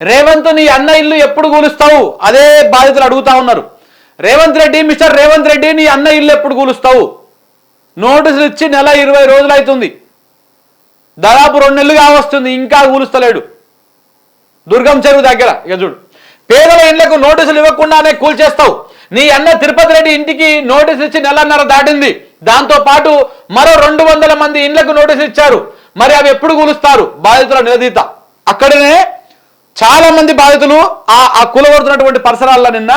రేవంత్ నీ అన్న ఇల్లు ఎప్పుడు కూలుస్తావు? అదే బాధితులు అడుగుతా ఉన్నారు. రేవంత్ రెడ్డి, మిస్టర్ రేవంత్ రెడ్డి, నీ అన్న ఇల్లు ఎప్పుడు కూలుస్తావు? నోటీసులు ఇచ్చి నెల 20 రోజులు అవుతుంది, దాదాపు 2 నెలలు కావస్తుంది, ఇంకా కూలుస్తలేడు. దుర్గం చెరువు దగ్గర ఇక చూడు, పేదల ఇళ్లకు నోటీసులు ఇవ్వకుండానే కూల్చేస్తావు. నీ అన్న తిరుపతి రెడ్డి ఇంటికి నోటీసులు ఇచ్చి నెలన్నర దాటింది. దాంతో పాటు మరో 200 మంది ఇళ్లకు నోటీసులు ఇచ్చారు. మరి అవి ఎప్పుడు కూలుస్తారు? బాధితుల నిలదీత. అక్కడనే చాలా మంది బాధితులు ఆ కూలగొడుతున్నటువంటి పరిసరాల్లో నిన్న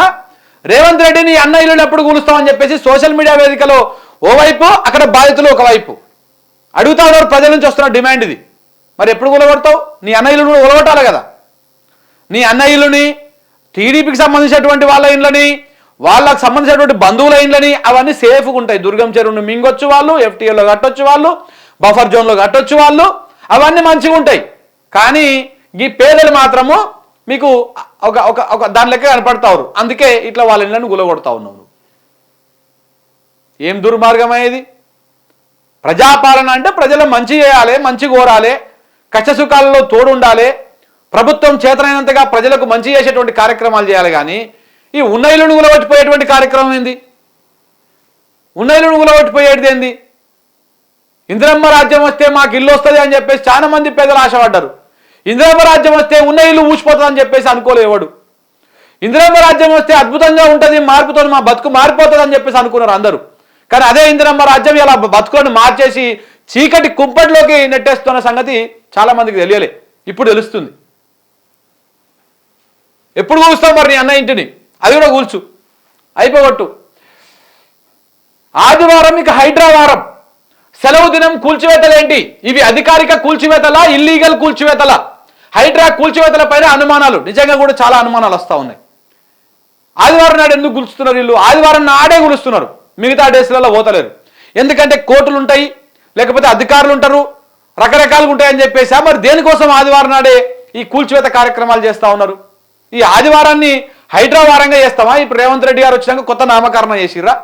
రేవంత్ రెడ్డి నీ అన్న ఇల్లు ఎప్పుడు కూలుస్తామని చెప్పేసి సోషల్ మీడియా వేదికలో ఓవైపు, అక్కడ బాధితులు ఒకవైపు అడుగుతా ఉన్నారు. ప్రజల నుంచి వస్తున్న డిమాండ్ ఇది. మరి ఎప్పుడు కూలగొడతావు? నీ అన్న ఇల్లును కూలగొట్టాలి కదా. నీ అన్న ఇల్లుని, టీడీపీకి సంబంధించినటువంటి వాళ్ళ ఇండ్లని, వాళ్ళకు సంబంధించినటువంటి బంధువుల ఇండ్లని అవన్నీ సేఫ్గా ఉంటాయి. దుర్గం చెరువును మింగొచ్చు వాళ్ళు, ఎఫ్టీఏలో కట్టొచ్చు వాళ్ళు, బఫర్ జోన్లో కట్టొచ్చు వాళ్ళు, అవన్నీ మంచిగా ఉంటాయి. కానీ ఈ పేదలు మాత్రము మీకు ఒక ఒక ఒక దాని లెక్క కనపడతారు. అందుకే ఇట్లా వాళ్ళ ఇళ్ళను గులగొడతా ఉన్నావు. ఏం దుర్మార్గం అయ్యేది? ప్రజాపాలన అంటే ప్రజలు మంచి చేయాలి, మంచి కోరాలి, కష్టసుఖాలలో తోడు ఉండాలి, ప్రభుత్వం చేతనైనంతగా ప్రజలకు మంచి చేసేటువంటి కార్యక్రమాలు చేయాలి. కానీ ఈ ఉన్న ఇల్లును గులగొట్టిపోయేటువంటి కార్యక్రమం ఏంది? ఉన్న ఇల్లును గులగొట్టిపోయేది ఏంది? ఇందిరమ్మ రాజ్యం వస్తే మాకు ఇల్లు వస్తుంది అని చెప్పేసి చాలా మంది పేదలు ఆశపడ్డారు. ఇందిరమ్మ రాజ్యం వస్తే ఉన్న ఇల్లు ఊసిపోతుందని చెప్పేసి అనుకోలేవాడు. ఇందిరమ్మ రాజ్యం వస్తే అద్భుతంగా ఉంటుంది, మార్పుతో మా బతుకు మారిపోతుంది అని చెప్పేసి అనుకున్నారు అందరూ. కానీ అదే ఇందిరమ్మ రాజ్యం ఇలా బతుకులను మార్చేసి చీకటి కుంపటిలోకి నెట్టేస్తున్న సంగతి చాలా మందికి తెలియలే. ఇప్పుడు తెలుస్తుంది. ఎప్పుడు కూలుస్తావు మరి నీ అన్న ఇంటిని? అది కూడా కూల్చు, అయిపోగొట్టు. ఆదివారం ఇక హైడ్రా వారం, సెలవు దినం, కూల్చివేతలేంటి? ఇవి అధికారిక కూల్చివేతలా, ఇల్లీగల్ కూల్చివేతలా? హైడ్రా కూల్చివేతల పైన అనుమానాలు, నిజంగా కూడా చాలా అనుమానాలు వస్తూ ఉన్నాయి. ఆదివారం నాడు ఎందుకు కూల్చుతున్నారు వీళ్ళు? ఆదివారం నాడే కూలుస్తున్నారు, మిగతా డేస్లలో పోతలేరు. ఎందుకంటే కోర్టులు ఉంటాయి, లేకపోతే అధికారులు ఉంటారు, రకరకాలుగా ఉంటాయని చెప్పేసి. మరి దేనికోసం ఆదివారం నాడే ఈ కూల్చివేత కార్యక్రమాలు చేస్తూ ఉన్నారు? ఈ ఆదివారాన్ని హైడ్రా వారంగా చేస్తామా? ఇప్పుడు రేవంత్ రెడ్డి గారు వచ్చినాక కొత్త నామకరణం చేసిర్రా?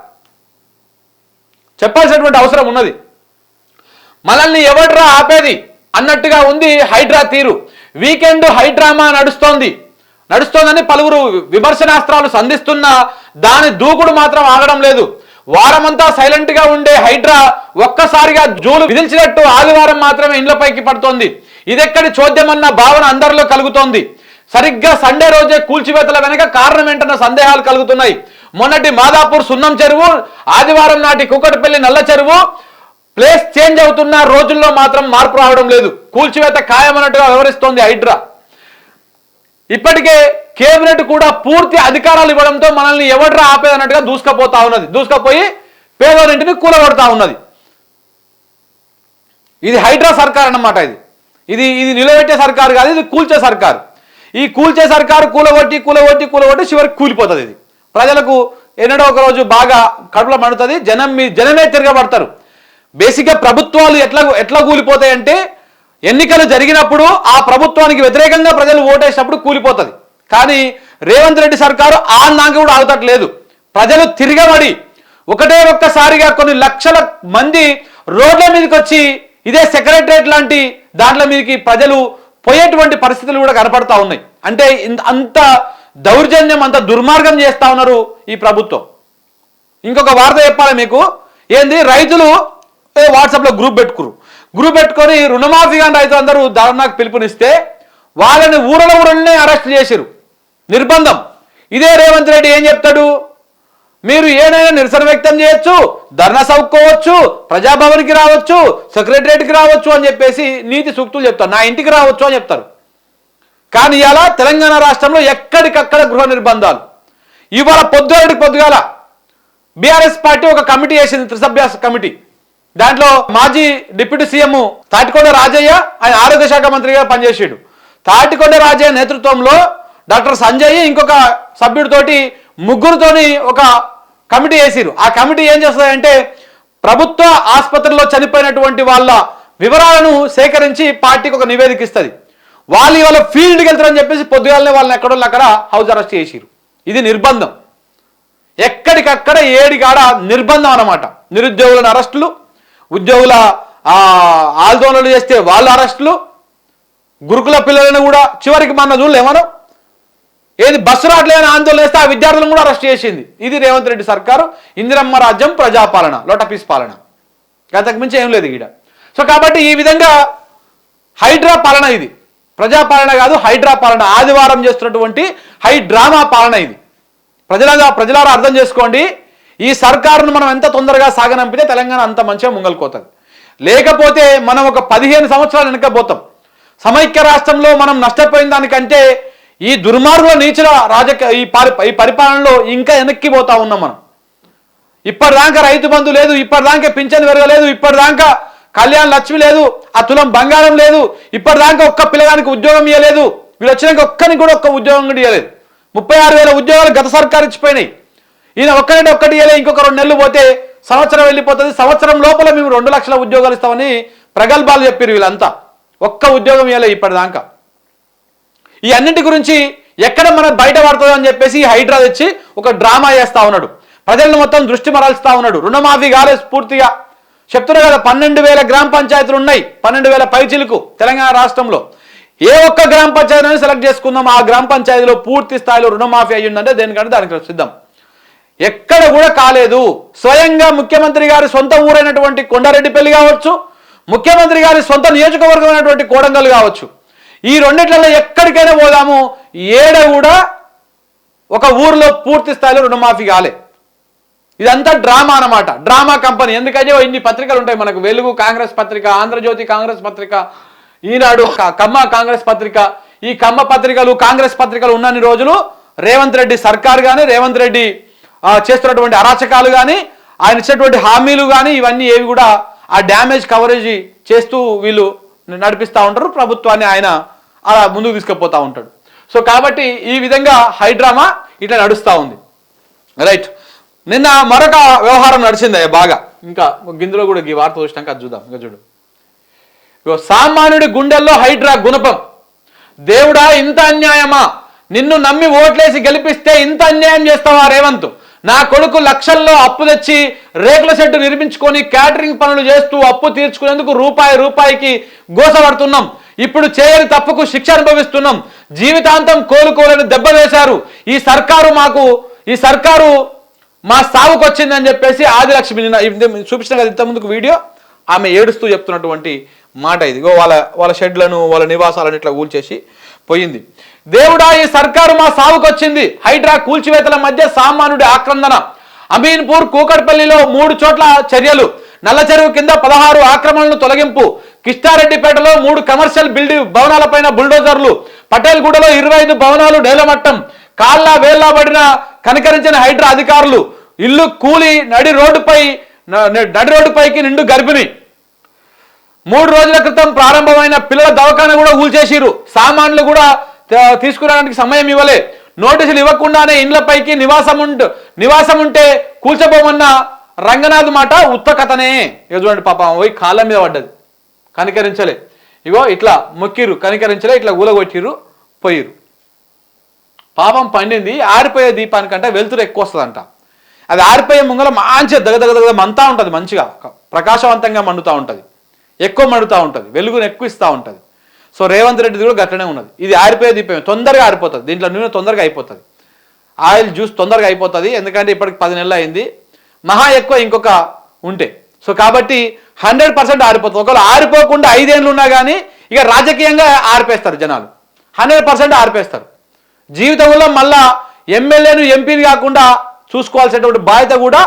చెప్పాల్సినటువంటి అవసరం ఉన్నది. మనల్ని ఎవడ్రా ఆపేది అన్నట్టుగా ఉంది హైడ్రా తీరు. వీకెండ్ హైడ్రామా నడుస్తోందని పలువురు విమర్శనాస్త్రాలు సంధిస్తున్నా దాని దూకుడు మాత్రం ఆగడం లేదు. వారమంతా సైలెంట్ గా ఉండే హైడ్రా ఒక్కసారిగా జూలు విదిల్చినట్టు ఆదివారం మాత్రమే ఇండ్లపైకి పడుతోంది. ఇదెక్కడి చోద్యమన్న భావన అందరిలో కలుగుతోంది. సరిగ్గా సండే రోజే కూల్చివేతల వెనక కారణం ఏంటన్న సందేహాలు కలుగుతున్నాయి. మొన్నటి మాదాపూర్ సున్నం చెరువు, ఆదివారం నాటి కుకటపల్లి నల్ల చెరువు ప్లేస్ చేంజ్ అవుతున్న రోజుల్లో మాత్రం మార్పు రావడం లేదు. కూల్చివేత ఖాయమన్నట్టుగా వ్యవహరిస్తోంది హైడ్రా. ఇప్పటికే కేబినెట్ కూడా పూర్తి అధికారాలు ఇవ్వడంతో మనల్ని ఎవడ్రా ఆపేదన్నట్టుగా దూసుకపోయి పేదోరింటిని కూలగొడతా ఉన్నది. ఇది హైడ్రా సర్కార్ అన్నమాట. ఇది నిలబెట్టే సర్కారు కాదు, ఇది కూల్చే సర్కారు. ఈ కూల్చే సర్కారు కూలగొట్టి చివరికి కూలిపోతుంది. ఇది ప్రజలకు ఎన్నడో ఒక రోజు బాగా కడుపులో మండుతుంది. జనమే తిరగబడతారు. బేసిక్గా ప్రభుత్వాలు ఎట్లా కూలిపోతాయంటే, ఎన్నికలు జరిగినప్పుడు ఆ ప్రభుత్వానికి వ్యతిరేకంగా ప్రజలు ఓటేసినప్పుడు కూలిపోతుంది. కానీ రేవంత్ రెడ్డి సర్కారు నాక కూడా ఆగుతట్లేదు. ప్రజలు తిరగబడి ఒక్కసారిగా కొన్ని లక్షల మంది రోడ్ల మీదకి వచ్చి ఇదే సెక్రటరేట్ లాంటి దాంట్లో మీదకి ప్రజలు పోయేటువంటి పరిస్థితులు కూడా కనపడతా ఉన్నాయి. అంటే అంత దౌర్జన్యం, అంత దుర్మార్గం చేస్తా ఉన్నారు ఈ ప్రభుత్వం. ఇంకొక వార్త చెప్పాలి మీకు. ఏంది, రైతులు వాట్సాప్లో గ్రూప్ పెట్టుకొని రుణమాఫీ కానీ రైతులందరూ ధర్నాకు పిలుపునిస్తే వాళ్ళని ఊరలనే అరెస్ట్ చేసిరు, నిర్బంధం. ఇదే రేవంత్ రెడ్డి ఏం చెప్తాడు? మీరు ఏదైనా నిరసన వ్యక్తం చేయొచ్చు, ధర్నా సౌక్కోవచ్చు, ప్రజాభవన్కి రావచ్చు, సెక్రటరేట్కి రావచ్చు అని చెప్పేసి నీతి సూక్తులు చెప్తారు. నా ఇంటికి రావచ్చు అని చెప్తారు. కానీ ఇలా తెలంగాణ రాష్ట్రంలో ఎక్కడికక్కడ గృహ నిర్బంధాలు. ఇవాళ పొద్దుగాల బీఆర్ఎస్ పార్టీ ఒక కమిటీ వేసింది, త్రిసభ్య కమిటీ. దాంట్లో మాజీ డిప్యూటీ సీఎం తాటికొండ రాజయ్య, ఆయన ఆరోగ్య శాఖ మంత్రిగా పనిచేసాడు. తాటికొండ రాజయ్య నేతృత్వంలో డాక్టర్ సంజయ్ ఇంకొక సభ్యుడితోటి ముగ్గురుతోని ఒక కమిటీ వేసిరు. ఆ కమిటీ ఏం చేస్తుందంటే ప్రభుత్వ ఆసుపత్రిలో చనిపోయినటువంటి వాళ్ళ వివరాలను సేకరించి పార్టీకి ఒక నివేదిక ఇస్తుంది. వాళ్ళ ఫీల్డ్కి వెళ్తారని చెప్పేసి పొద్దుగాలనే వాళ్ళని ఎక్కడో అక్కడ హౌస్ అరెస్ట్ చేసిరు. ఇది నిర్బంధం. ఎక్కడికక్కడ ఏడికాడ నిర్బంధం అన్నమాట. నిరుద్యోగులను అరెస్టులు, ఉద్యోగుల ఆందోళనలు చేస్తే వాళ్ళ అరెస్టులు, గురుకుల పిల్లలను కూడా చివరికి మన చూడలేమను ఏది బస్సు రావట్లేదని ఆందోళన చేస్తే ఆ విద్యార్థులను కూడా అరెస్ట్ చేసింది. ఇది రేవంత్ రెడ్డి సర్కారు, ఇందిరమ్మ రాజ్యం, ప్రజాపాలన, లోటపీస్ పాలన, అంతకు మించి ఏం లేదు ఈడ. సో కాబట్టి ఈ విధంగా హైడ్రా పాలన, ఇది ప్రజాపాలన కాదు హైడ్రా పాలన, ఆదివారం చేస్తున్నటువంటి హై డ్రామా పాలన ఇది. ప్రజలారా అర్థం చేసుకోండి. ఈ సర్కారును మనం ఎంత తొందరగా సాగనంపితే తెలంగాణ అంత మంచిగా ముంగలుకోతుంది. లేకపోతే మనం ఒక 15 సంవత్సరాలు వెనకపోతాం. సమైక్య రాష్ట్రంలో మనం నష్టపోయిన దానికంటే ఈ దుర్మార్గుల నీచుల ఈ పరిపాలనలో ఇంకా వెనక్కి పోతా ఉన్నాం మనం. ఇప్పటిదాకా రైతు బంధు లేదు, ఇప్పటిదాకా పింఛన్ పెరగలేదు, ఇప్పటిదాకా కళ్యాణ లక్ష్మి లేదు, ఆ తులం బంగారం లేదు, ఇప్పటిదాకా ఒక్క పిల్లగానికి ఉద్యోగం ఇవ్వలేదు. వీళ్ళు వచ్చినాక ఒక్కరికి కూడా ఒక్క ఉద్యోగం కూడా ఇవ్వలేదు. 36,000 ఉద్యోగాలు గత సర్కారు ఇచ్చిపోయినాయి. ఈయన ఒక్కటి ఇవ్వలేదు. ఇంకొక 2 నెలలు పోతే సంవత్సరం వెళ్ళిపోతుంది. సంవత్సరం లోపల మేము 2 లక్షల ఉద్యోగాలు ఇస్తామని ప్రగల్భాలు చెప్పారు వీళ్ళంతా. ఒక్క ఉద్యోగం ఇవ్వలేదు ఇప్పటిదాకా. ఈ అన్నింటి గురించి ఎక్కడ మనం బయట పడుతుందో అని చెప్పేసి హైడ్రా తెచ్చి ఒక డ్రామా చేస్తా ఉన్నాడు. ప్రజలను మొత్తం దృష్టి మరల్స్తా ఉన్నాడు. రుణమాఫీ కాలేదు పూర్తిగా చెప్తున్నా కదా. 12,000 గ్రామ పంచాయతీలు ఉన్నాయి, 12,000 పైచిలకు తెలంగాణ రాష్ట్రంలో. ఏ ఒక్క గ్రామ పంచాయతీని సెలెక్ట్ చేసుకుందాం, ఆ గ్రామ పంచాయతీలో పూర్తి స్థాయిలో రుణమాఫీ అయ్యిందంటే దేనికంటే దానికి సిద్ధం. ఎక్కడ కూడా కాలేదు. స్వయంగా ముఖ్యమంత్రి గారి సొంత ఊరైనటువంటి కొండారెడ్డిపల్లి కావచ్చు, ముఖ్యమంత్రి గారి సొంత నియోజకవర్గం అయినటువంటి కోడంగల్ కావచ్చు, ఈ రెండిట్లలో ఎక్కడికైనా పోదాము, ఏడ కూడా ఒక ఊర్లో పూర్తి స్థాయిలో రుణమాఫీ కాలే. ఇదంతా డ్రామా అన్నమాట, డ్రామా కంపెనీ. ఎందుకంటే ఇన్ని పత్రికలు ఉంటాయి మనకు. వెలుగు కాంగ్రెస్ పత్రిక, ఆంధ్రజ్యోతి కాంగ్రెస్ పత్రిక, ఈనాడు కమ్మ కాంగ్రెస్ పత్రిక. ఈ కమ్మ పత్రికలు కాంగ్రెస్ పత్రికలు ఉన్నన్ని రోజులు రేవంత్ రెడ్డి సర్కార్ కానీ, రేవంత్ రెడ్డి చేస్తున్నటువంటి అరాచకాలు కానీ, ఆయన ఇచ్చినటువంటి హామీలు కానీ, ఇవన్నీ ఏవి కూడా ఆ డ్యామేజ్ కవరేజ్ చేస్తూ వీళ్ళు నడిపిస్తూ ఉంటారు ప్రభుత్వాన్ని. ఆయన అలా ముందుకు తీసుకుపోతూ ఉంటాడు. సో కాబట్టి ఈ విధంగా హైడ్రామా ఇట్లా నడుస్తూ ఉంది. రైట్. నిన్న మరొక వ్యవహారం నడిచింది బాగా. ఇంకా గిందులో కూడా ఈ వార్త చూసినాక అది చూద్దాం. ఇంకా చూడు, సామాన్యుడి గుండెల్లో హైడ్రా గుణపం. దేవుడా ఇంత అన్యాయమా? నిన్ను నమ్మి ఓట్లేసి గెలిపిస్తే ఇంత అన్యాయం చేస్తావా రేవంత్? నా కొడుకు లక్షల్లో అప్పు తెచ్చి రేకుల షెడ్డు నిర్మించుకొని క్యాటరింగ్ పనులు చేస్తూ అప్పు తీర్చుకునేందుకు రూపాయికి గోసపడుతున్నాం. ఇప్పుడు చేయని తప్పుకు శిక్ష అనుభవిస్తున్నాం. జీవితాంతం కోలుకోలేని దెబ్బ వేశారు. ఈ సర్కారు మా సావుకు వచ్చిందని చెప్పేసి ఆదిలక్ష్మి చూపించిన కదా ఇంత ముందుకు వీడియో, ఆమె ఏడుస్తూ చెప్తున్నటువంటి మాట ఇది. వాళ్ళ షెడ్లను, వాళ్ళ నివాసాలను ఇట్లా కూల్చేసి పోయింది. దేవుడా ఈ సర్కారు మా సావుకు వచ్చింది. హైడ్రా కూల్చివేతల మధ్య సామాన్యుడి ఆక్రందన. అమీన్పూర్, కూకట్పల్లిలో 3 చోట్ల చర్యలు. నల్ల చెరువు కింద 16 ఆక్రమణలను తొలగింపు. కిష్టారెడ్డిపేటలో 3 కమర్షియల్ భవనాలపైన బుల్డోజర్లు. పటేల్గూడలో 25 భవనాలు నేలమట్టం. కాళ్ళ వేళ్లాబడిన కనికరించిన హైడ్రా అధికారులు. ఇల్లు కూలి నడి రోడ్డుపైకి నిండు గర్భిణి. 3 రోజుల క్రితం ప్రారంభమైన పిల్లల దవాఖాన కూడా కూల్చేసిరు. సామాన్లు కూడా తీసుకురావడానికి సమయం ఇవ్వలే. నోటీసులు ఇవ్వకుండానే ఇండ్లపైకి నివాసం ఉంటే కూల్చబోమన్న రంగనాథ్ మాట ఉత్త కథనే. ఇక చూడండి పాపం పోయి కాళ్ళ మీద పడ్డది, కనికరించలే. ఇగో ఇట్లా మొక్కిరు, కనికరించలే, ఇట్లా ఊలగొట్టిరు, పోయిరు. పాపం పండింది. ఆరిపోయే దీపానికంటే వెలుతురు ఎక్కువ వస్తుందంట. అది ఆరిపోయే ముంగల మంచిగా దగదగదగ మంతా ఉంటుంది, మంచిగా ప్రకాశవంతంగా మండుతూ ఉంటుంది, ఎక్కువ మండుతూ ఉంటుంది, వెలుగును ఎక్కువ ఇస్తూ ఉంటుంది. సో రేవంత్ రెడ్డి కూడా గట్లనే ఉన్నది. ఇది ఆరిపోయే దీపం, తొందరగా ఆరిపోతుంది. దీంట్లో నూనె తొందరగా అయిపోతుంది, ఆయిల్ జ్యూస్ తొందరగా అయిపోతుంది. ఎందుకంటే ఇప్పటికి 10 నెలలు అయింది, మహా ఎక్కువ ఇంకొక ఉంటే. సో కాబట్టి 100% ఆరిపోతుంది. ఒకవేళ ఆరిపోకుండా 5 ఏళ్ళు ఉన్నా కానీ ఇక రాజకీయంగా ఆరిపేస్తారు జనాలు, 100% ఆరిపేస్తారు. జీవితంలో మళ్ళా ఎమ్మెల్యేను ఎంపీని కాకుండా చూసుకోవాల్సినటువంటి బాధ్యత కూడా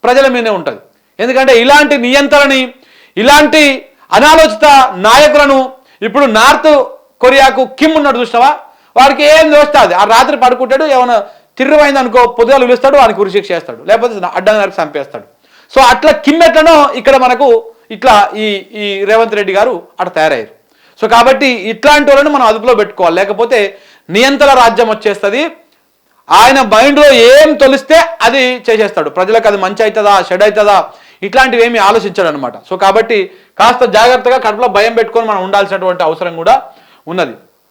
ప్రజల మీదే ఉంటుంది. ఎందుకంటే ఇలాంటి నియంత్రణని, ఇలాంటి అనాలోచిత నాయకులను, ఇప్పుడు నార్త్ కొరియాకు కిమ్ ఉన్నాడు చూసినావా, వాడికి ఏం దోస్తుంది. ఆ రాత్రి పడుకుంటాడు, ఏమైనా తిరుగుమైంది అనుకో పొద్దుగాలు పిలుస్తాడు, వానికి ఉరిశిక్ష చేస్తాడు, లేకపోతే అడ్డం నరికి చంపేస్తాడు. సో అట్లా కిమ్ ఎట్లనో ఇక్కడ మనకు ఇట్లా ఈ రేవంత్ రెడ్డి గారు అట్లా తయారయ్యారు. సో కాబట్టి ఇట్లాంటి వాళ్ళని మనం అదుపులో పెట్టుకోవాలి, లేకపోతే నియంత్రణ రాజ్యం వచ్చేస్తుంది. ఆయన మైండ్లో ఏం తొలిస్తే అది చేసేస్తాడు. ప్రజలకు అది మంచి అవుతుందా చెడు అవుతుందా ఇట్లాంటివి ఏమీ ఆలోచించాడు అనమాట. సో కాబట్టి కాస్త జాగ్రత్తగా కడుపులో భయం పెట్టుకొని మనం ఉండాల్సినటువంటి అవసరం కూడా ఉన్నది.